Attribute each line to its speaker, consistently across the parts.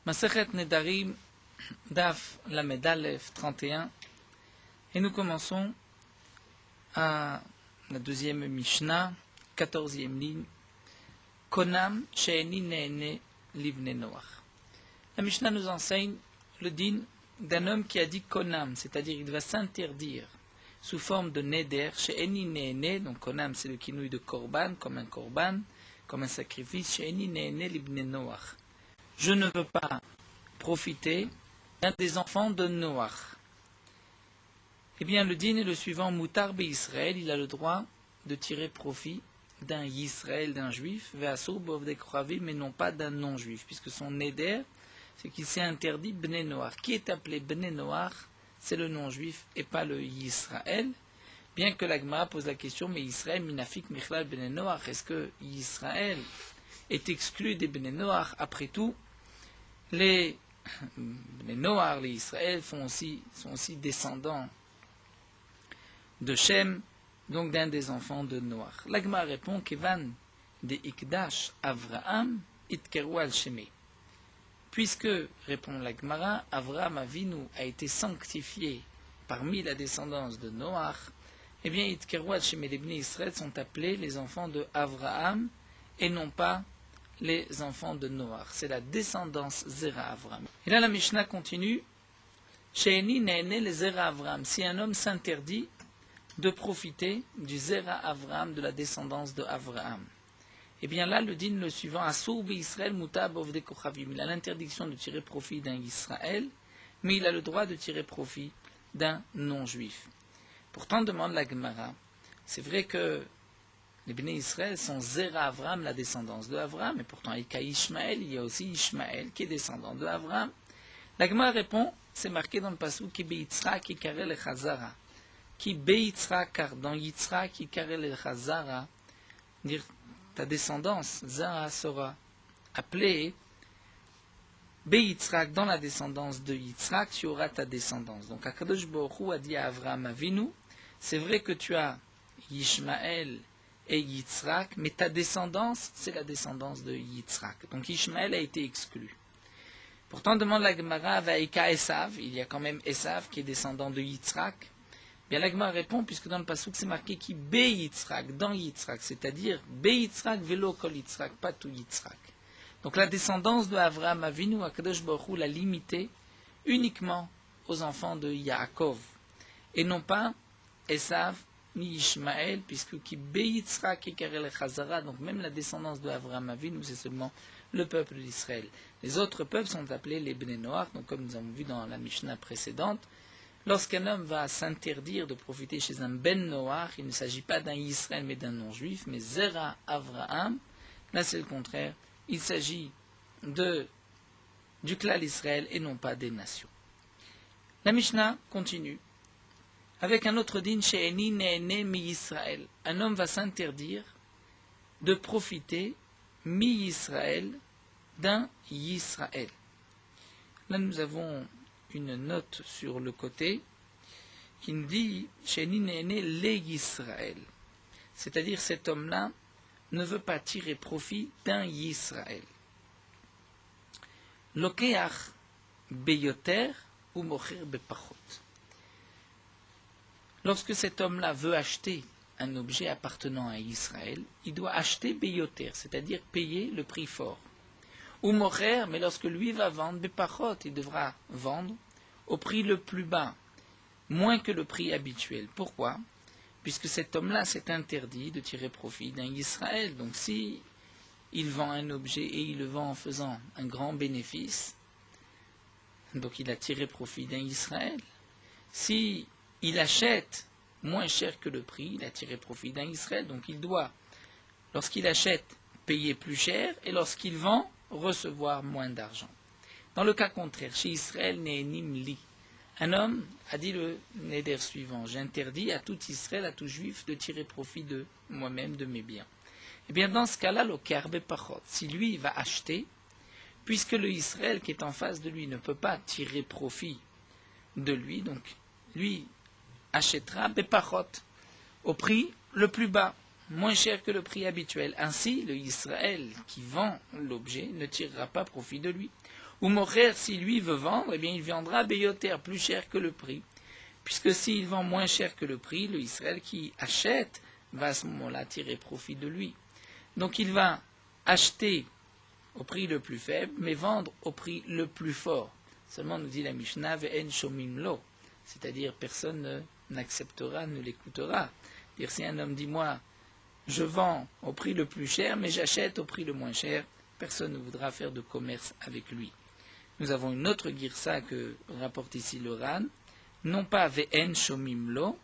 Speaker 1: Masechet Nedarim, Daf Lamed Aleph 31, et nous commençons à la deuxième Mishnah, 14e ligne, Konam She'eni Ne'ene Livne Noach. La Mishnah nous enseigne le din d'un homme qui a dit Konam, c'est-à-dire il va s'interdire sous forme de Neder, She'eni Ne'ene, donc Konam c'est le kinouï de Korban, comme un sacrifice, She'eni Ne'ene Livne Noach. Je ne veux pas profiter d'un des enfants de Noach. Eh bien, le din est le suivant, Moutar Israël, il a le droit de tirer profit d'un Yisraël, d'un juif, Ve'asur b'ovdei kochavim, mais non pas d'un non-juif, puisque son neder, c'est qu'il s'est interdit Bnei Noach. Qui est appelé Bnei Noach, c'est le non-juif et pas le Yisraël. Bien que la Gemara pose la question, mais Israël, minafik michlal Bnei Noach, est-ce que Yisraël est exclu des Bnei Noach? Après tout, les Noach, les Israël sont aussi descendants de Shem, donc d'un des enfants de Noach. L'Agma répond Kevan de Ikdash Avraham itkeru al Shemé. Puisque, répond l'Agmara, Avraham Avinu a été sanctifié parmi la descendance de Noach, eh bien itkeru al Shemé, les Bnei Israël sont appelés les enfants de Avraham et non pas les enfants de Noach. C'est la descendance Zera Avraham. Et là la Mishnah continue, She'eni ne'ene le Zera Avraham. Si un homme s'interdit de profiter du Zera Avraham, de la descendance de Avraham. Et bien là, le din le suivant, Asur Israël muta b'ovdei kochavim. Il a l'interdiction de tirer profit d'un Israël, mais il a le droit de tirer profit d'un non-juif. Pourtant, demande la Gemara, c'est vrai que les Bnei Israël sont Zera Avraham, la descendance de Avraham, et pourtant, il y a Ishmaël, il y a aussi Ishmaël qui est descendant de Avraham. La Gemara répond, c'est marqué dans le passage, Ki beYitzrak ki karel le Chazara. Qui beYitzrak, car dans Yitzrak qui karel le Chazara, dire ta descendance, Zara sera appelée beYitzrak, dans la descendance de Yitzrak, tu auras ta descendance. Donc Akadosh Baruch Hu a dit à Avraham Avinu, c'est vrai que tu as Ishmaël et Yitzrak, mais ta descendance, c'est la descendance de Yitzrak. Donc Ishmaël a été exclu. Pourtant, demande la Gemara, Vaïka Esav, il y a quand même Esav qui est descendant de Yitzrak. Bien, la Gemara répond, puisque dans le passouk c'est marqué qui beYitzrak, dans Yitzrak, c'est-à-dire beYitzrak velo kol Yitzrak, pas tout Yitzrak. Donc la descendance de Avraham Avinu, Akadosh Baruch Hu l'a limitée uniquement aux enfants de Yaakov, et non pas Esav ni Ishmaël, puisque qui beYitzrak et karel Chazara, donc même la descendance de Avraham Avinu, c'est seulement le peuple d'Israël. Les autres peuples sont appelés les Bnei Noach, donc comme nous avons vu dans la Mishnah précédente, lorsqu'un homme va s'interdire de profiter chez un Ben Noach, il ne s'agit pas d'un Israël mais d'un non-juif, mais Zera Avraham, là c'est le contraire, il s'agit du clan d'Israël et non pas des nations. La Mishnah continue avec un autre din, She'eni ne'ene mi-Israël. Un homme va s'interdire de profiter mi-Israël d'un Yisraël. Là nous avons une note sur le côté qui nous dit She'eni ne'ene le Yisraël. C'est-à-dire cet homme-là ne veut pas tirer profit d'un Yisraël. Lokeach beyoter ou mocher bepachot. Lorsque cet homme-là veut acheter un objet appartenant à Israël, il doit acheter beyoter, c'est-à-dire payer le prix fort. Ou mocher, mais lorsque lui va vendre bepachot, il devra vendre au prix le plus bas, moins que le prix habituel. Pourquoi? Puisque cet homme-là s'est interdit de tirer profit d'un Israël. Donc si il vend un objet et il le vend en faisant un grand bénéfice, donc il a tiré profit d'un Israël. Si il achète moins cher que le prix, il a tiré profit d'un Israël. Donc il doit, lorsqu'il achète, payer plus cher, et lorsqu'il vend, recevoir moins d'argent. Dans le cas contraire, chez Israël, Ne'enim li. Un homme a dit le neder suivant, j'interdis à tout Israël, à tout juif, de tirer profit de moi-même, de mes biens. Eh bien, dans ce cas-là, le karbe pachot, si lui va acheter, puisque le Israël qui est en face de lui ne peut pas tirer profit de lui, donc lui achètera bepachot, au prix le plus bas, moins cher que le prix habituel. Ainsi, le Israël qui vend l'objet ne tirera pas profit de lui. Ou mocher, si lui veut vendre, eh bien il vendra Beyoter, plus cher que le prix. Puisque s'il vend moins cher que le prix, le Israël qui achète va à ce moment-là tirer profit de lui. Donc il va acheter au prix le plus faible, mais vendre au prix le plus fort. Seulement, nous dit la Mishnah, ve'en shomim lo, c'est-à-dire personne n'acceptera, ne l'écoutera. Dire si un homme dit moi, je vends au prix le plus cher, mais j'achète au prix le moins cher, personne ne voudra faire de commerce avec lui. Nous avons une autre girsa que rapporte ici le Ran, non pas ve'en shomim lo,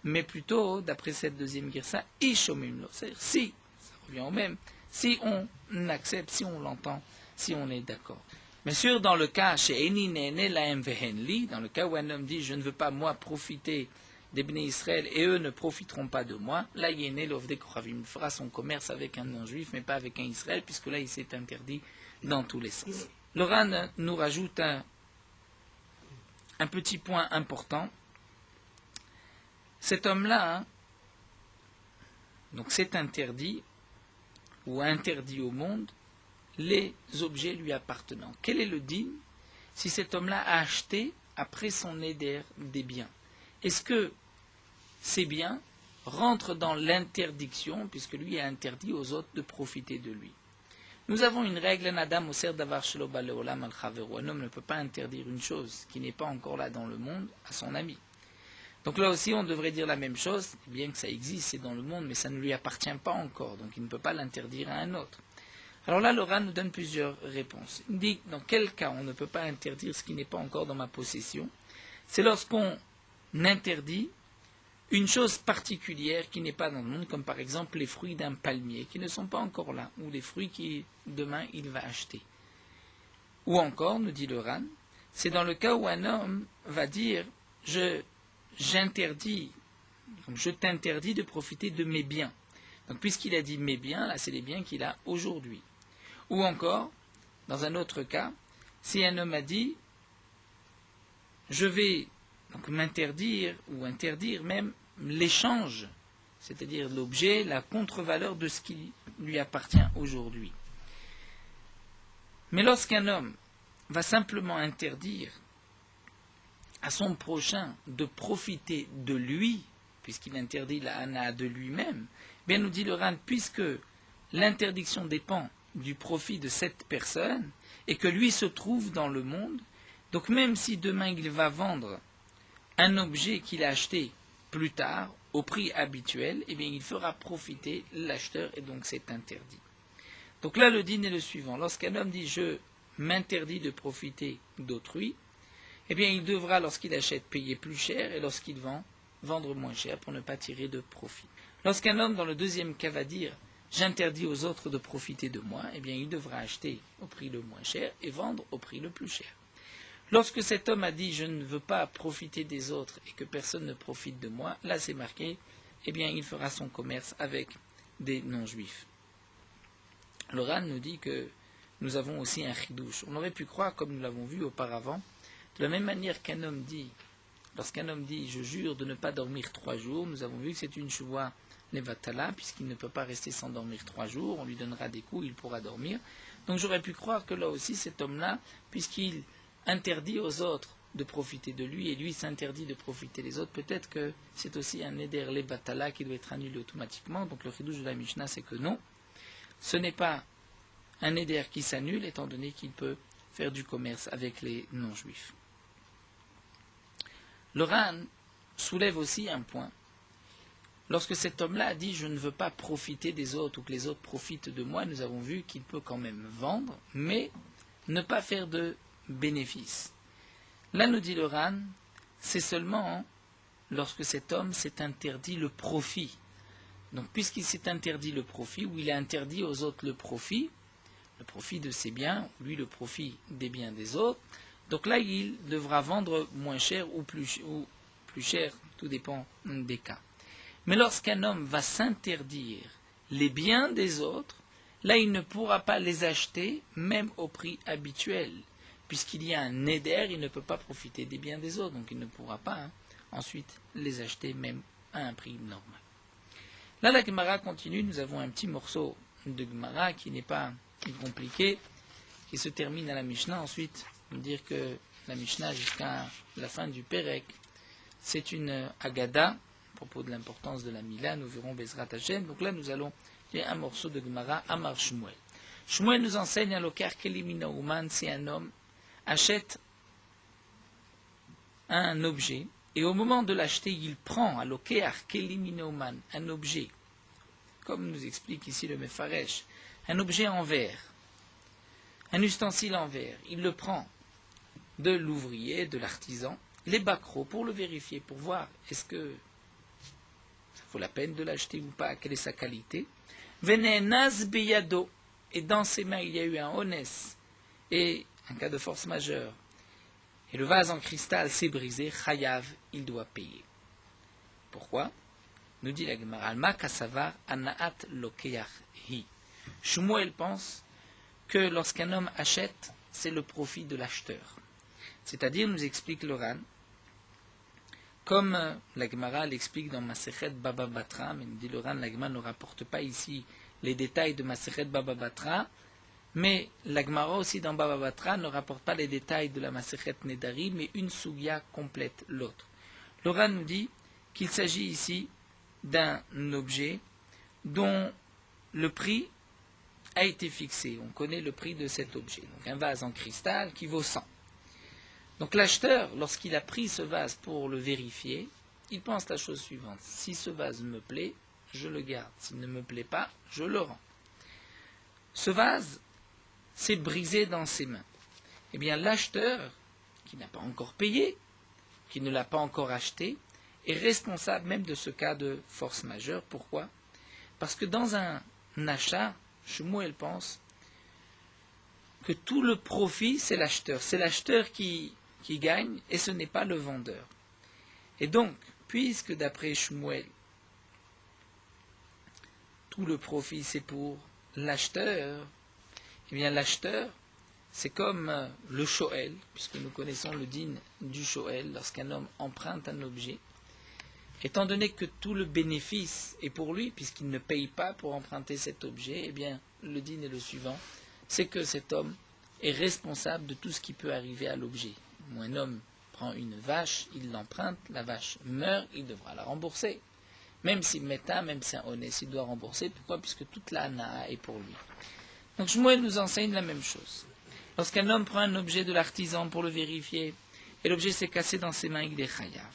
Speaker 1: mais plutôt, d'après cette deuxième girsa, i shomim lo, c'est-à-dire si, ça revient au même, si on accepte, si on l'entend, si on est d'accord. Bien sûr, dans le cas chez Eni Nene Laem Vehenli, dans le cas où un homme dit je ne veux pas moi profiter des Bnei Israël et eux ne profiteront pas de moi, là Yene Lovde Koravim fera son commerce avec un non-juif mais pas avec un Israël puisque là il s'est interdit dans tous les sens. Le Ran nous rajoute un petit point important. Cet homme-là, donc c'est interdit ou interdit au monde les objets lui appartenant. Quel est le dîme si cet homme-là a acheté après son éder des biens? Est-ce que ces biens rentrent dans l'interdiction puisque lui a interdit aux autres de profiter de lui? Nous avons une règle, un adam oser davar shelo ba leolam al chaveru. Un homme ne peut pas interdire une chose qui n'est pas encore là dans le monde à son ami. Donc là aussi, on devrait dire la même chose, bien que ça existe, c'est dans le monde, mais ça ne lui appartient pas encore, donc il ne peut pas l'interdire à un autre. Alors là, le Ran nous donne plusieurs réponses. Il dit dans quel cas on ne peut pas interdire ce qui n'est pas encore dans ma possession. C'est lorsqu'on interdit une chose particulière qui n'est pas dans le monde, comme par exemple les fruits d'un palmier qui ne sont pas encore là, ou les fruits qui demain il va acheter. Ou encore, nous dit le Ran, c'est dans le cas où un homme va dire je t'interdis de profiter de mes biens. Donc puisqu'il a dit mes biens, là c'est les biens qu'il a aujourd'hui. Ou encore, dans un autre cas, si un homme a dit je vais donc m'interdire ou interdire même l'échange, c'est-à-dire l'objet, la contre-valeur de ce qui lui appartient aujourd'hui. Mais lorsqu'un homme va simplement interdire à son prochain de profiter de lui, puisqu'il interdit la hana de lui-même, bien nous dit le Ran, puisque l'interdiction dépend du profit de cette personne et que lui se trouve dans le monde, donc même si demain il va vendre un objet qu'il a acheté plus tard au prix habituel, eh bien il fera profiter l'acheteur et donc c'est interdit. Donc là le dîne est le suivant, lorsqu'un homme dit je m'interdis de profiter d'autrui, eh bien il devra lorsqu'il achète payer plus cher et lorsqu'il vend vendre moins cher pour ne pas tirer de profit. Lorsqu'un homme dans le deuxième cas va dire j'interdis aux autres de profiter de moi, eh bien il devra acheter au prix le moins cher et vendre au prix le plus cher. Lorsque cet homme a dit je ne veux pas profiter des autres et que personne ne profite de moi, là c'est marqué, eh bien il fera son commerce avec des non-juifs. Le Ran nous dit que nous avons aussi un chidouche. On aurait pu croire, comme nous l'avons vu auparavant, de la même manière qu'un homme dit, lorsqu'un homme dit je jure de ne pas dormir 3 jours, nous avons vu que c'est une chouva nevatala, puisqu'il ne peut pas rester sans dormir 3 jours, on lui donnera des coups, il pourra dormir. Donc j'aurais pu croire que là aussi cet homme-là, puisqu'il interdit aux autres de profiter de lui et lui s'interdit de profiter des autres, peut-être que c'est aussi un éder le batala qui doit être annulé automatiquement. Donc le chidouche de la Mishnah c'est que non, ce n'est pas un éder qui s'annule étant donné qu'il peut faire du commerce avec les non-juifs. Le Ran soulève aussi un point. Lorsque cet homme-là a dit je ne veux pas profiter des autres ou que les autres profitent de moi, nous avons vu qu'il peut quand même vendre, mais ne pas faire de bénéfice. Là, nous dit le Ran, c'est seulement lorsque cet homme s'est interdit le profit. Donc, puisqu'il s'est interdit le profit, ou il a interdit aux autres le profit de ses biens, lui le profit des biens des autres, donc là, il devra vendre moins cher ou plus cher, tout dépend des cas. Mais lorsqu'un homme va s'interdire les biens des autres, là, il ne pourra pas les acheter, même au prix habituel. Puisqu'il y a un éder, il ne peut pas profiter des biens des autres, donc il ne pourra pas ensuite les acheter même à un prix normal. Là, la Gemara continue, nous avons un petit morceau de Gemara qui n'est pas compliqué, qui se termine à la Mishnah. Ensuite, dire que la Mishnah jusqu'à la fin du Pérec, c'est une Agada, à propos de l'importance de la Mila, nous verrons Bezrat Hashem. Donc là, nous allons lire un morceau de Gemara, Amar Shmuel. Shmuel nous enseigne à l'Okar Kelimina Ouman, si un homme achète un objet, et au moment de l'acheter, il prend à l'Okar Kelimina Ouman, un objet, comme nous explique ici le Mefaresh, un objet en verre, un ustensile en verre, il le prend de l'ouvrier, de l'artisan, les bacros, pour le vérifier, pour voir est-ce que ça vaut la peine de l'acheter ou pas, quelle est sa qualité. Venenaz beyado, et dans ses mains il y a eu un honès et un cas de force majeure, et le vase en cristal s'est brisé, chayav, il doit payer. Pourquoi? Nous dit la Gemara, Alma kasavar anaat lokeach hi. Shmuel pense que lorsqu'un homme achète, c'est le profit de l'acheteur. C'est-à-dire, nous explique le Ran, comme la Gemara l'explique dans Masechet Baba Batra, mais nous dit le Ran, la Gemara ne rapporte pas ici les détails de Masechet Baba Batra, mais la Gemara aussi dans Baba Batra ne rapporte pas les détails de la Masechet Nedari, mais une Sugya complète l'autre. Le Ran nous dit qu'il s'agit ici d'un objet dont le prix a été fixé. On connaît le prix de cet objet. Donc un vase en cristal qui vaut 100. Donc l'acheteur, lorsqu'il a pris ce vase pour le vérifier, il pense la chose suivante. Si ce vase me plaît, je le garde. S'il ne me plaît pas, je le rends. Ce vase s'est brisé dans ses mains. Eh bien l'acheteur, qui n'a pas encore payé, qui ne l'a pas encore acheté, est responsable même de ce cas de force majeure. Pourquoi? Parce que dans un achat, Shmuel pense que tout le profit, c'est l'acheteur. C'est l'acheteur qui gagne et ce n'est pas le vendeur. Et donc, puisque d'après Shmuel, tout le profit c'est pour l'acheteur, eh bien l'acheteur, c'est comme le shoel, puisque nous connaissons le din du shoel, lorsqu'un homme emprunte un objet, étant donné que tout le bénéfice est pour lui, puisqu'il ne paye pas pour emprunter cet objet, eh bien le din est le suivant, c'est que cet homme est responsable de tout ce qui peut arriver à l'objet. Un homme prend une vache, il l'emprunte, la vache meurt, il devra la rembourser. Même si méta, même si un honnête, il doit rembourser. Pourquoi? Puisque toute la naa est pour lui. Donc Shmuel nous enseigne la même chose. Lorsqu'un homme prend un objet de l'artisan pour le vérifier, et l'objet s'est cassé dans ses mains, il est chayav.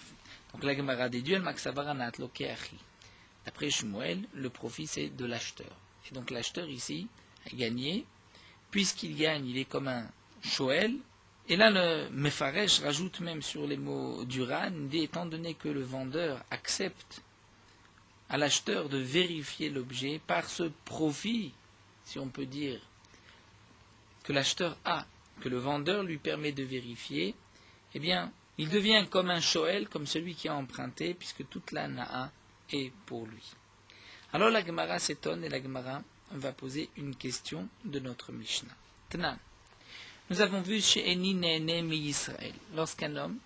Speaker 1: Donc la Gemara déduit, d'après Shmuel, le profit c'est de l'acheteur. Et donc l'acheteur ici a gagné. Puisqu'il gagne, il est comme un shoel. Et là, le Mefaresh rajoute même sur les mots du Ran, étant donné que le vendeur accepte à l'acheteur de vérifier l'objet par ce profit, si on peut dire, que l'acheteur a, que le vendeur lui permet de vérifier, eh bien, il devient comme un shoel, comme celui qui a emprunté, puisque toute la naa est pour lui. Alors la Gemara s'étonne et la Gemara va poser une question de notre Mishnah. Tnan. Nous avons vu chez Eni Nene Mi Yisraël, lorsqu'un homme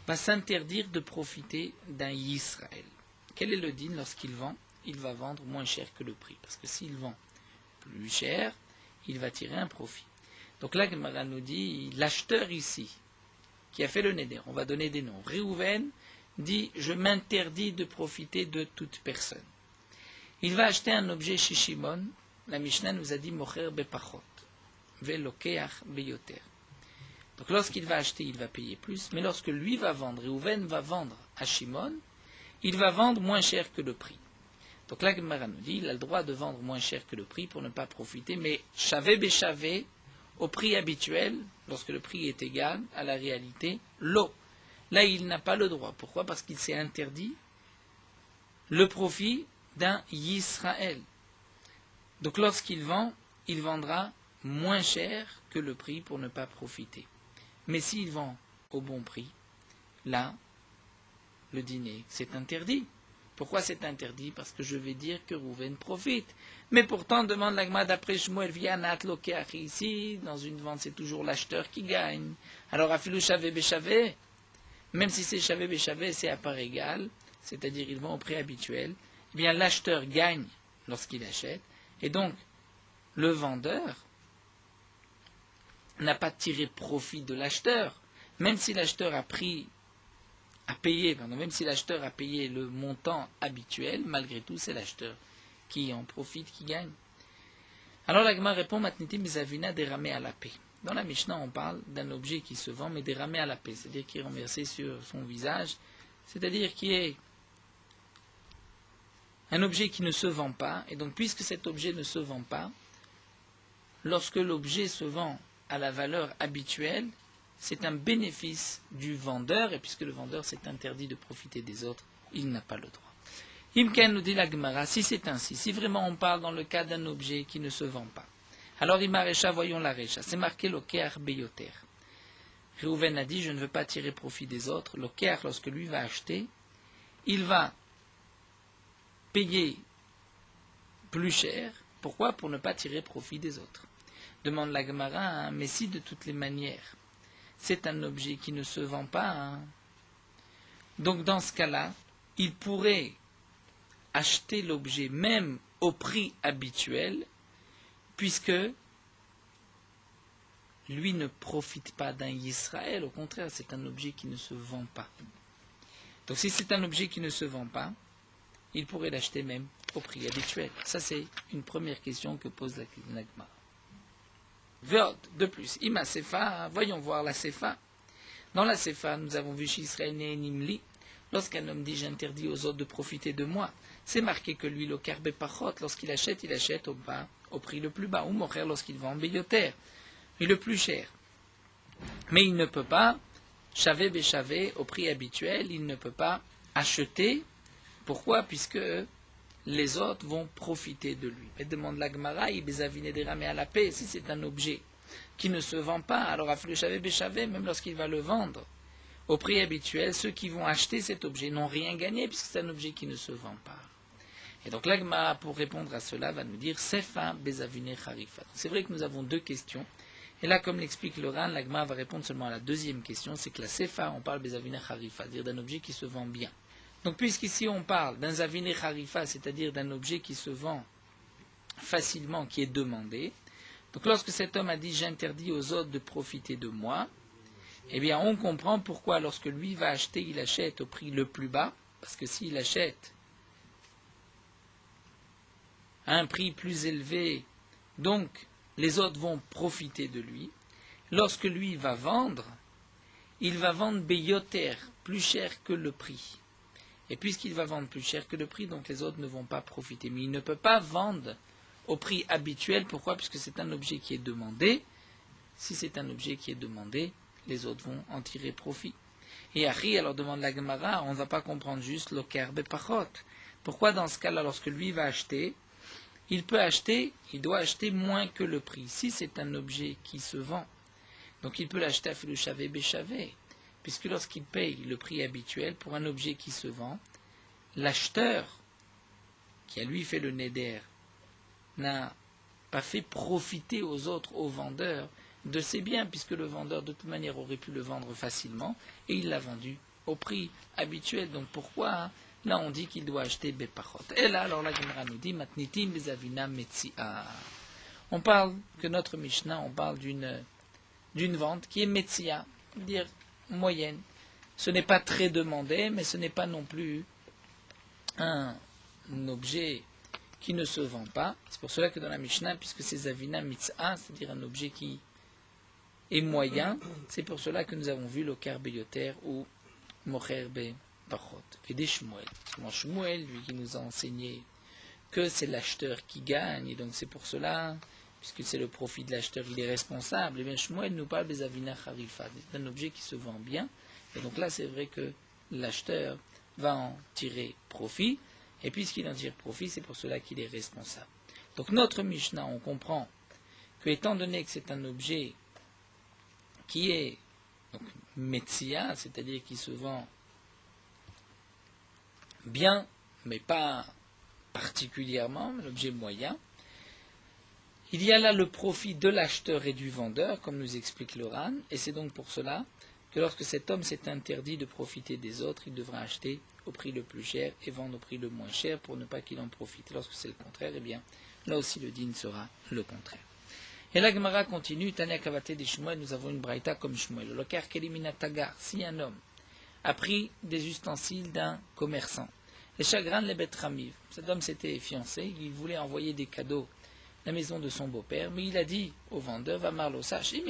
Speaker 1: va s'interdire de profiter d'un Yisraël. Quel est le din lorsqu'il vend? Il va vendre moins cher que le prix. Parce que s'il vend plus cher, il va tirer un profit. Donc là, Gemara nous dit, l'acheteur ici, qui a fait le neder, on va donner des noms. Réhouven dit, je m'interdis de profiter de toute personne. Il va acheter un objet chez Shimon. La Mishnah nous a dit, mocher bepachot. Velokeach beyoter. Donc lorsqu'il va acheter, il va payer plus, mais lorsque lui va vendre, Réhouven va vendre à Shimon, il va vendre moins cher que le prix. Donc là, Gemara nous dit, il a le droit de vendre moins cher que le prix pour ne pas profiter, mais chavé béchavé, au prix habituel, lorsque le prix est égal à la réalité, l'eau. Là, il n'a pas le droit. Pourquoi? Parce qu'il s'est interdit le profit d'un Yisraël. Donc lorsqu'il vend, il vendra moins cher que le prix pour ne pas profiter. Mais s'il vend au bon prix, là, le dîner, c'est interdit. Pourquoi c'est interdit? Parce que je vais dire que Rouven profite. Mais pourtant, demande l'agma d'après Shmuel, Vianat Lokeach, ici, dans une vente, c'est toujours l'acheteur qui gagne. Alors, Afilou Chavé Béchavé, même si c'est Chavé Béchavé, c'est à part égale, c'est-à-dire il vend au prix habituel, eh bien l'acheteur gagne lorsqu'il achète, et donc le vendeur n'a pas tiré profit de l'acheteur, même si l'acheteur a payé le montant habituel, malgré tout, c'est l'acheteur qui en profite, qui gagne. Alors la Gemara répond, Matniti Mizavina déramé à la paix. Dans la Mishnah, on parle d'un objet qui se vend, mais déramé à la paix, c'est-à-dire qui est renversé sur son visage, c'est-à-dire qui est un objet qui ne se vend pas, et donc puisque cet objet ne se vend pas, lorsque l'objet se vend à la valeur habituelle, c'est un bénéfice du vendeur, et puisque le vendeur s'est interdit de profiter des autres, il n'a pas le droit. Imken nous dit la Gemara, si c'est ainsi, si vraiment on parle dans le cas d'un objet qui ne se vend pas, alors Imarecha, voyons la Recha, c'est marqué l'Okeach Beyoter. Réhouven a dit, je ne veux pas tirer profit des autres. L'Okeach, lorsque lui va acheter, il va payer plus cher. Pourquoi? Pour ne pas tirer profit des autres. Demande la Gemara, mais si de toutes les manières, c'est un objet qui ne se vend pas, donc dans ce cas-là, il pourrait acheter l'objet même au prix habituel, puisque lui ne profite pas d'un Israël, au contraire, c'est un objet qui ne se vend pas. Donc si c'est un objet qui ne se vend pas, il pourrait l'acheter même au prix habituel. Ça, c'est une première question que pose la Gemara. Vod, de plus, Ima Sefa, voyons voir la Sefa. Dans la Sefa, nous avons vu chez Israël Nimli, lorsqu'un homme dit j'interdis aux autres de profiter de moi, c'est marqué que lui, le karbe pachot, lorsqu'il achète, il achète au bas, au prix le plus bas, ou mocher lorsqu'il vend beyoter, et le plus cher. Mais il ne peut pas, chavé béchavé, au prix habituel, il ne peut pas acheter. Pourquoi? Puisque les autres vont profiter de lui. Et demande la Gemara, mais à la paix, si c'est un objet qui ne se vend pas, alors à le chavé béchavé, même lorsqu'il va le vendre au prix habituel, ceux qui vont acheter cet objet n'ont rien gagné, puisque c'est un objet qui ne se vend pas. Et donc la Gemara, pour répondre à cela, va nous dire Sefa bezavine charifa. C'est vrai que nous avons deux questions. Et là, comme l'explique le Ran, la Gemara va répondre seulement à la deuxième question, c'est que la Sefa, on parle bezavine charifa, c'est-à-dire d'un objet qui se vend bien. Donc puisqu'ici on parle d'un zavine charifa, c'est-à-dire d'un objet qui se vend facilement, qui est demandé, donc lorsque cet homme a dit j'interdis aux autres de profiter de moi, eh bien on comprend pourquoi lorsque lui va acheter, il achète au prix le plus bas, parce que s'il achète à un prix plus élevé, donc les autres vont profiter de lui. Lorsque lui va vendre, il va vendre beyoter, plus cher que le prix. Et puisqu'il va vendre plus cher que le prix, donc les autres ne vont pas profiter. Mais il ne peut pas vendre au prix habituel. Pourquoi? Puisque c'est un objet qui est demandé. Si c'est un objet qui est demandé, les autres vont en tirer profit. Et Ari, alors demande la Gemara, on ne va pas comprendre juste le kerbe pachot. Pourquoi dans ce cas-là, lorsque lui va acheter, il doit acheter moins que le prix. Si c'est un objet qui se vend, donc il peut l'acheter à le chavé béchavé. Puisque lorsqu'il paye le prix habituel pour un objet qui se vend, l'acheteur, qui a lui fait le neder, n'a pas fait profiter aux autres, aux vendeurs, de ses biens, puisque le vendeur de toute manière aurait pu le vendre facilement, et il l'a vendu au prix habituel. Donc pourquoi là on dit qu'il doit acheter Bepachot? Et là alors la Gemara nous dit Matnitim bezavina metsia. On parle que notre Mishnah, on parle d'une vente qui est metsia, dire moyenne. Ce n'est pas très demandé, mais ce n'est pas non plus un objet qui ne se vend pas. C'est pour cela que dans la Mishnah, puisque c'est Zavina Mitzah, c'est-à-dire un objet qui est moyen, c'est pour cela que nous avons vu le Karbeyoter ou Mocher Be Pachot. Et des Shmuel. Shmuel, lui qui nous a enseigné que c'est l'acheteur qui gagne, et donc c'est pour cela, puisque c'est le profit de l'acheteur, il est responsable. Et bien Shmuel nous parle des Avina Harifa, c'est un objet qui se vend bien. Et donc là, c'est vrai que l'acheteur va en tirer profit. Et puisqu'il en tire profit, c'est pour cela qu'il est responsable. Donc notre Mishnah, on comprend que étant donné que c'est un objet qui est donc Metsia, c'est-à-dire qui se vend bien, mais pas particulièrement, l'objet moyen, il y a là le profit de l'acheteur et du vendeur, comme nous explique le Ran, et c'est donc pour cela que lorsque cet homme s'est interdit de profiter des autres, il devra acheter au prix le plus cher et vendre au prix le moins cher pour ne pas qu'il en profite. Lorsque c'est le contraire, eh bien, là aussi le din sera le contraire. Et la Gemara continue, Tania Kavate de Shmuel, nous avons une braïta comme Shmuel. Le lokar kelimina tagar, si un homme a pris des ustensiles d'un commerçant, les chagrins les betramiv, cet homme s'était fiancé, il voulait envoyer des cadeaux à la maison de son beau-père, mais il a dit au vendeur, va marlo, sache, si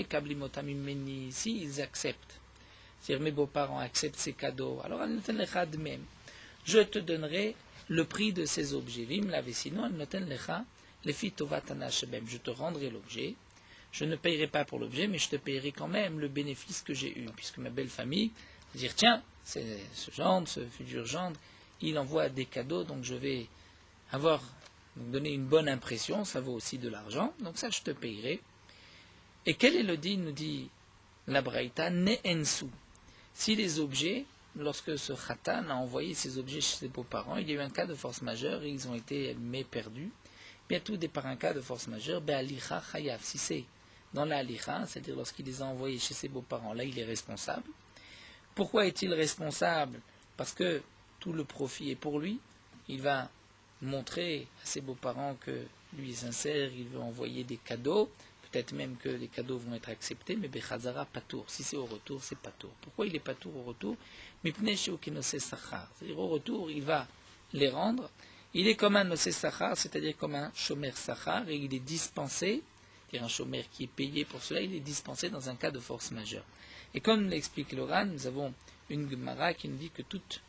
Speaker 1: ils acceptent, c'est-à-dire mes beaux-parents acceptent ces cadeaux, alors même, je te donnerai le prix de ces objets. Sinon, je te rendrai l'objet. Je ne payerai pas pour l'objet, mais je te payerai quand même le bénéfice que j'ai eu, puisque ma belle famille va dire tiens, c'est ce gendre, ce futur gendre, il envoie des cadeaux, donc je vais donner une bonne impression, ça vaut aussi de l'argent, donc ça je te payerai. Et quel est le din, nous dit la Braïta, ne ensu. Si les objets, lorsque ce khatan a envoyé ces objets chez ses beaux-parents, il y a eu un cas de force majeure et ils ont été perdus, bien tout départ un cas de force majeure, be'alicha chayav. Si c'est dans la alicha, c'est-à-dire lorsqu'il les a envoyés chez ses beaux-parents, là il est responsable. Pourquoi est-il responsable? Parce que tout le profit est pour lui. Il va montrer à ses beaux-parents que lui est sincère, il veut envoyer des cadeaux, peut-être même que les cadeaux vont être acceptés, mais bechazara patour. Si c'est au retour, c'est patour. Pourquoi il est patour au retour? C'est-à-dire au retour, il va les rendre. Il est comme un nosé sachar, c'est-à-dire comme un shomer sachar, et il est dispensé, c'est-à-dire un shomer qui est payé pour cela, il est dispensé dans un cas de force majeure. Et comme l'explique l'Oran, nous avons une Gemara qui nous dit que toute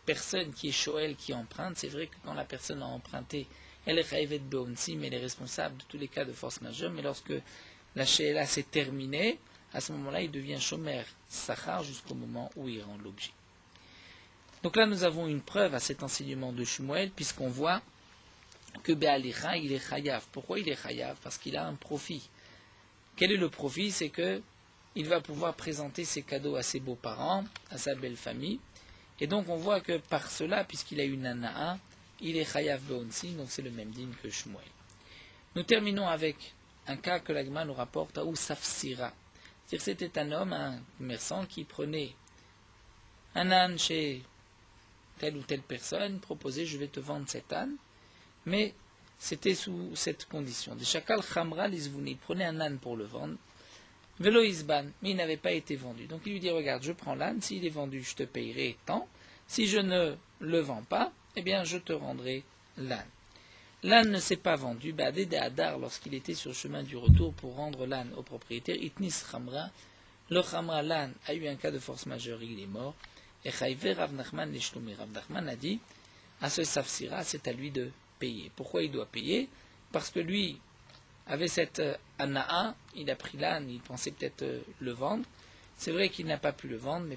Speaker 1: personne qui est shoel, qui emprunte, c'est vrai que quand la personne a emprunté, elle est chayavet beonsi, mais elle est responsable de tous les cas de force majeure, mais lorsque la sheela s'est terminée, à ce moment-là, il devient shomer sachar jusqu'au moment où il rend l'objet. Donc là, nous avons une preuve à cet enseignement de Shmuel, puisqu'on voit que Be'alicha, il est chayav. Pourquoi il est chayav? Parce qu'il a un profit. Quel est le profit? C'est que il va pouvoir présenter ses cadeaux à ses beaux-parents, à sa belle famille. Et donc on voit que par cela, puisqu'il a une nana'a, il est chayav be'onsi, donc c'est le même din que Shmuel. Nous terminons avec un cas que l'Agma nous rapporte à Oussafsira. C'est-à-dire c'était un homme, un commerçant, qui prenait un âne chez telle ou telle personne, proposait je vais te vendre cet âne, mais c'était sous cette condition. De Shakal Khamra l'isvouni, il prenait un âne pour le vendre, Velo Isban, mais il n'avait pas été vendu. Donc il lui dit regarde, je prends l'âne, s'il est vendu, je te payerai tant, si je ne le vends pas, eh bien je te rendrai l'âne. L'âne ne s'est pas vendu, Badé Hadar, lorsqu'il était sur le chemin du retour pour rendre l'âne au propriétaire, Itnis Khamra, le Khamra, l'âne, a eu un cas de force majeure, il est mort. Et Chayvé Rav Nachman Lishlumi. Rav Nachman a dit à ce Safsira, c'est à lui de payer. Pourquoi il doit payer? Parce que lui avait cette Ana'a, il a pris l'âne, il pensait peut-être le vendre. C'est vrai qu'il n'a pas pu le vendre,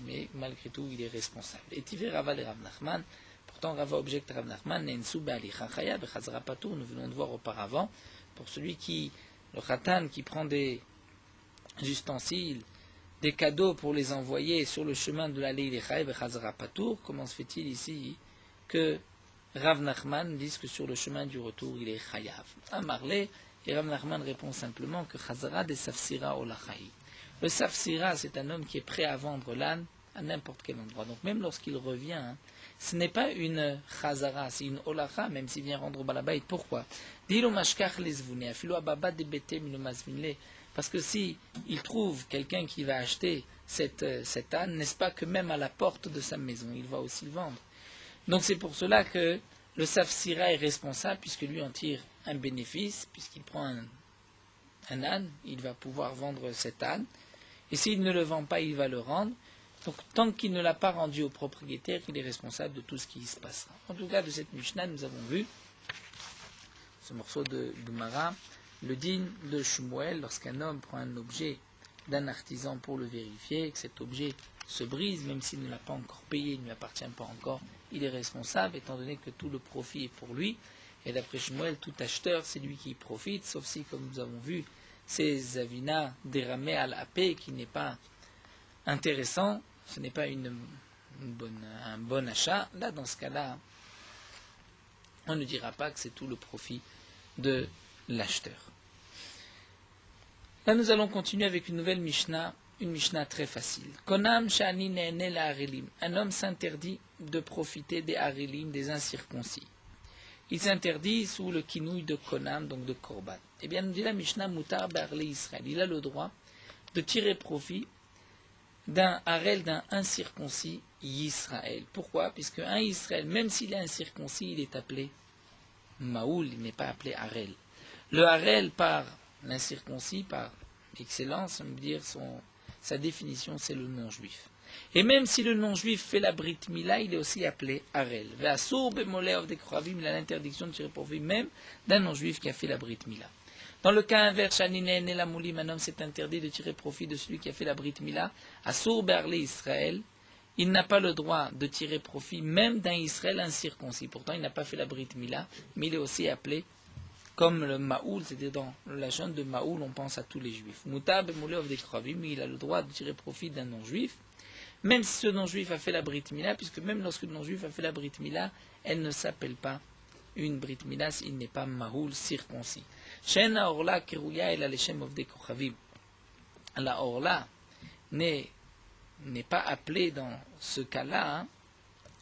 Speaker 1: mais malgré tout, il est responsable. Et Tivé Rava et Rav Nachman, pourtant Rava objecte Rav Nachman, Nensu Be'alicha Chayav Bechazra Patour, nous venons de voir auparavant, pour celui qui, le Khatan, qui prend des ustensiles, des cadeaux pour les envoyer sur le chemin de la Leïlechaï Bechazara Patour, comment se fait-il ici que Rav Nachman dise que sur le chemin du retour il est Chayav? Amarle, et Rav Nachman répond simplement que Chazara de Safsira Olachaï. Le Safsira, c'est un homme qui est prêt à vendre l'âne à n'importe quel endroit. Donc même lorsqu'il revient, ce n'est pas une Chazara, c'est une Olacha, même s'il vient rendre au Balabait. Pourquoi? Dilo Mashkach lesvune, afilo ababa de betem le masvinle. Parce que si il trouve quelqu'un qui va acheter cet âne, n'est-ce pas que même à la porte de sa maison, il va aussi le vendre. Donc c'est pour cela que le Safsira est responsable, puisque lui en tire un bénéfice, puisqu'il prend un âne, il va pouvoir vendre cet âne. Et s'il ne le vend pas, il va le rendre. Donc tant qu'il ne l'a pas rendu au propriétaire, il est responsable de tout ce qui se passera. En tout cas, de cette Mishnah, nous avons vu ce morceau de Gemara, le din de Shmuel, lorsqu'un homme prend un objet d'un artisan pour le vérifier, que cet objet se brise, même s'il ne l'a pas encore payé, il ne lui appartient pas encore, il est responsable, étant donné que tout le profit est pour lui. Et d'après Shmuel, tout acheteur, c'est lui qui profite, sauf si, comme nous avons vu, c'est Zavina déramé à la paix, qui n'est pas intéressant, ce n'est pas un bon achat. Là, dans ce cas-là, on ne dira pas que c'est tout le profit de l'acheteur. Là, nous allons continuer avec une nouvelle Mishnah, une Mishnah très facile. Konam shani ne'ene la harelim. Un homme s'interdit de profiter des harelim, des incirconcis. il s'interdit sous le kinouï de Konam, donc de Korban. Eh bien, nous dit la Mishnah, Moutar Barlé Israël, il a le droit de tirer profit d'un harel, d'un incirconcis Israël. Pourquoi? Puisque un Israël, même s'il est incirconcis, il est appelé Maoul, il n'est pas appelé harel. Le harel, par l'incirconcis, par excellence, ça veut dire sa définition, c'est le non-juif. Et même si le non-juif fait la Brit Mila, il est aussi appelé harel. Il a l'interdiction de tirer profit même d'un non-juif qui a fait la Brit Mila. Dans le cas inverse, Shaninen et la Moulim, un homme s'est interdit de tirer profit de celui qui a fait la Brit Mila. Assour Berlé Israël, il n'a pas le droit de tirer profit même d'un Israël incirconcis. Pourtant, il n'a pas fait la Brit Mila, mais il est aussi appelé comme le Maoul, c'est-à-dire dans la chaîne de Maoul, on pense à tous les juifs. Moutab et Moulev des Kravim, il a le droit de tirer profit d'un non-juif, même si ce non-juif a fait la Brit Mila, puisque même lorsque le non-juif a fait la Brit Mila, elle ne s'appelle pas une Brit Mila s'il n'est pas Maoul circoncis. Shena Orla Kerouya el Aleshem of Kochavim. La Orla n'est pas appelée dans ce cas-là.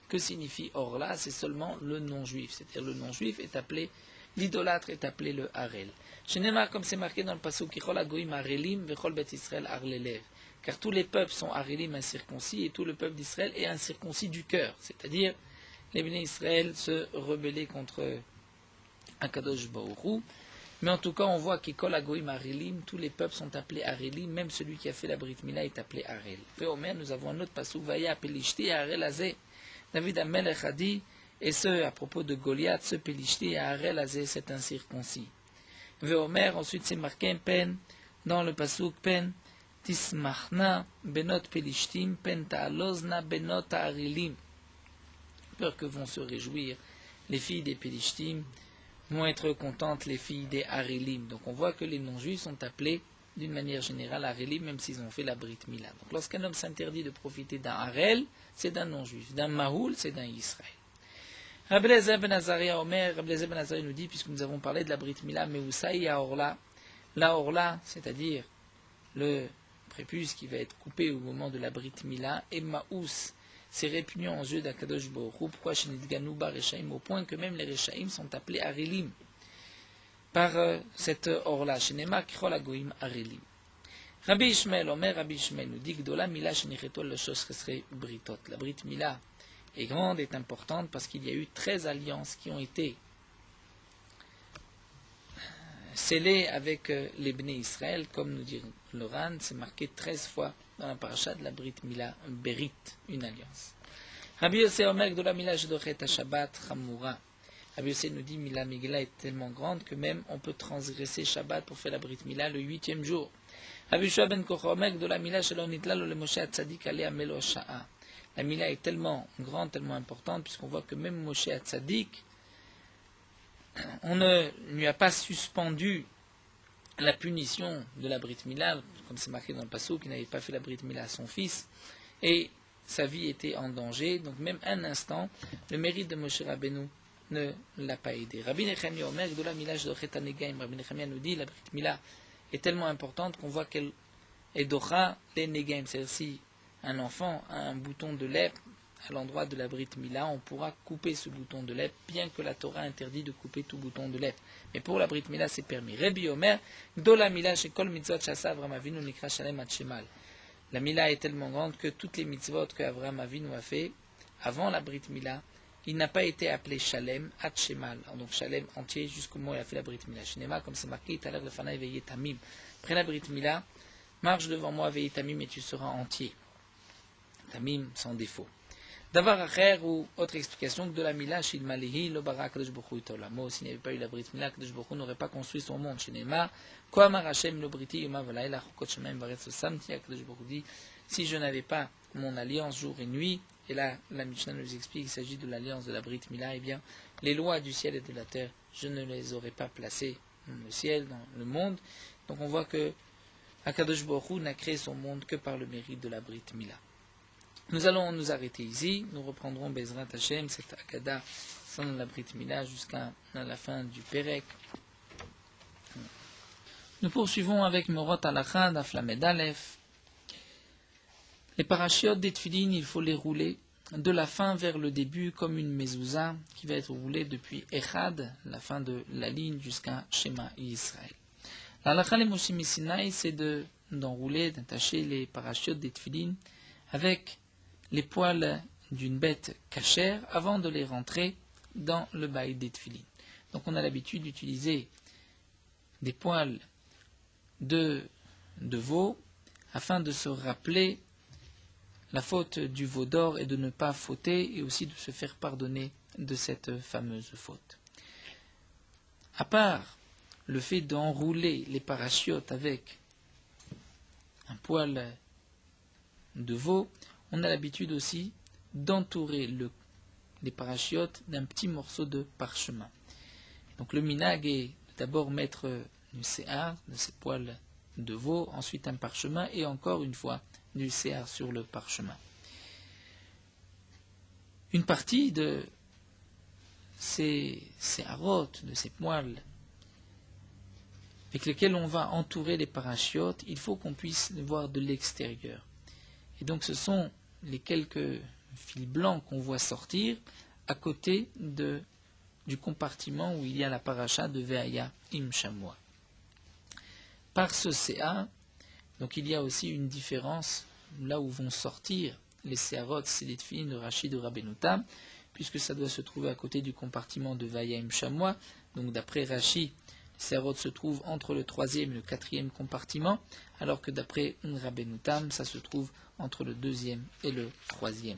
Speaker 1: Que signifie Orla? C'est seulement le non-juif. C'est-à-dire le non-juif est appelé, l'idolâtre est appelé le Harel. Shenemar, comme c'est marqué dans le passage, Kichol Agoim Harelim vechol Bet Israël Arlelev. Car tous les peuples sont Harelim incirconcis et tout le peuple d'Israël est incirconcis du cœur. C'est-à-dire les bénis Israël se rebellaient contre Akadosh Baruch Hu. Mais en tout cas, on voit qu'Ikol Agoim Harelim, tous les peuples sont appelés Harelim, même celui qui a fait la Brit Mila est appelé Harel. Puis au moins, nous avons un autre passage, Vaya Pelishti Harel Azeh. David Amelech a dit, et ce à propos de Goliath, ce Pelishti et Harel Azeh, c'est incirconcis. Veomer, ensuite c'est marqué Pen, dans le pasuk Pen, Tismachna Benot Pelishtim, Pen Ta'alozna Benot Harelim. Peur que vont se réjouir les filles des Pelishtim, vont être contentes les filles des Harelim. Donc on voit que les non-juifs sont appelés d'une manière générale Harelim, même s'ils ont fait la Brit Mila. Donc lorsqu'un homme s'interdit de profiter d'un Harel, c'est d'un non-juif. D'un Mahoul, c'est d'un Israël. Rabbi Eliezer ben Azaria Omer, Rabbi Eliezer ben Azaria nous dit, puisque nous avons parlé de la Brit Mila, mais Usaï à Orla, la Orla, c'est-à-dire le prépuce qui va être coupé au moment de la Brit Mila, et Maous, c'est répugnant aux yeux d'Akadosh Baruch Hu. Pourquoi chez Nidganou Bar Rechaim, au point que même les Rechaim sont appelés Harelim par cette Orla, chez Nema Kichol Agoim Harelim. Rabbi Ishmael, Omer Rabbi Ishmael nous dit que Gdola Mila Shenichetol le Shosh Chesrei Britot. La Brit Mila est grande, est importante parce qu'il y a eu 13 alliances qui ont été scellées avec les Bnei Israël, comme nous dit le Ran, c'est marqué 13 fois dans la paracha de la Brit Mila, Berit, une alliance. Rabbi Yossé Omer Gdola Mila Shedochet Shabbat Chamura. Rabbi Yossé nous dit Mila Migla est tellement grande que même on peut transgresser Shabbat pour faire la Brit Mila le 8e jour. Rabbi Shua ben Kochomek de la Mila Shalom Nitlal le Moshe Hatzadik Alea Melo Sha'a. La Mila est tellement grande, tellement importante, puisqu'on voit que même Moshe Hatzadik, on ne lui a pas suspendu la punition de la Brit Mila, comme c'est marqué dans le Passou, qui n'avait pas fait la Brit Mila à son fils, et sa vie était en danger, donc même un instant, le mérite de Moshe Rabbeinu ne l'a pas aidé. Rabbi Nechemia Omer de la Mila Shdochet Hanegaim, Rabbi Nechemia nous dit la Brit Mila est tellement importante qu'on voit qu'elle est docha les negaim. C'est-à-dire si un enfant a un bouton de lèpre à l'endroit de la Brit Mila, on pourra couper ce bouton de lèpre, bien que la Torah interdit de couper tout bouton de lèpre. Mais pour la Brit Mila, c'est permis. Rabbi Omer, Gdola Mila shekol mitzvot shasa Avraham Avinu nikra shalem ad shemal. La Mila est tellement grande que toutes les mitzvot que Avraham Avinu a fait avant la Brit Mila, il n'a pas été appelé Shalem, Ad Shemal, donc Shalem entier jusqu'au moment où il a fait la Brit Mila. Shinema, comme c'est marqué, Italer le Fanaï veillé Tamim. Après la Brit Mila, marche devant moi, veillé Tamim, et tu seras entier. Tamim, sans défaut. D'avoir Acher, ou autre explication, que de la Mila, Shil Malehi, le Barak, Kadosh Baruch Hu Itolamo, s'il n'y avait pas eu la Brit Mila, Kadosh Baruch Hu n'aurait pas construit son monde. Shinema, Koamar Hashem, le Briti, Yoma Valaïla, Chokot Shemaim, Baretz Samti, Kadosh Baruch Hu dit, si je n'avais pas mon alliance jour et nuit, et là, la Mishnah nous explique qu'il s'agit de l'alliance de la Brit Mila, eh bien, les lois du ciel et de la terre, je ne les aurais pas placées dans le ciel, dans le monde. Donc on voit que Akadosh Baruch Hu n'a créé son monde que par le mérite de la Brit Mila. Nous allons nous arrêter ici. Nous reprendrons Bezrat Hashem, cette Akada, sans la Brit Mila, jusqu'à la fin du Perek. Nous poursuivons avec Morot Alachad, Aflamed Aleph. Les parachiotes des Tfilin, il faut les rouler de la fin vers le début comme une mezouza qui va être roulée depuis Echad, la fin de la ligne, jusqu'à Shema Yisraël. La halakha les Moshe Sinaï, c'est d'enrouler, d'attacher les parachutes des tefillin avec les poils d'une bête cachère avant de les rentrer dans le bail des tefillin. Donc on a l'habitude d'utiliser des poils de veau afin de se rappeler la faute du veau d'or et de ne pas fauter et aussi de se faire pardonner de cette fameuse faute. À part le fait d'enrouler les parachutes avec un poil de veau, on a l'habitude aussi d'entourer les parachutes d'un petit morceau de parchemin. Donc le minag est d'abord mettre du séhar, de ces poils de veau, ensuite un parchemin et encore une fois du séhar sur le parchemin. Une partie de ces séharotes, de ces poils avec lesquels on va entourer les parachutes, il faut qu'on puisse les voir de l'extérieur. Et donc ce sont les quelques fils blancs qu'on voit sortir à côté du compartiment où il y a la paracha de Ve'aya im Shamua. Par ce CA, donc il y a aussi une différence là où vont sortir les séharot, c'est les tefillin de Rashi de Rabbeinu Tam, puisque ça doit se trouver à côté du compartiment de Ve'aya im Shamua. Donc d'après Rashi, les séharot se trouvent entre le 3e et le 4e compartiment, alors que d'après Rabbeinu Tam, ça se trouve entre le 2e et le 3e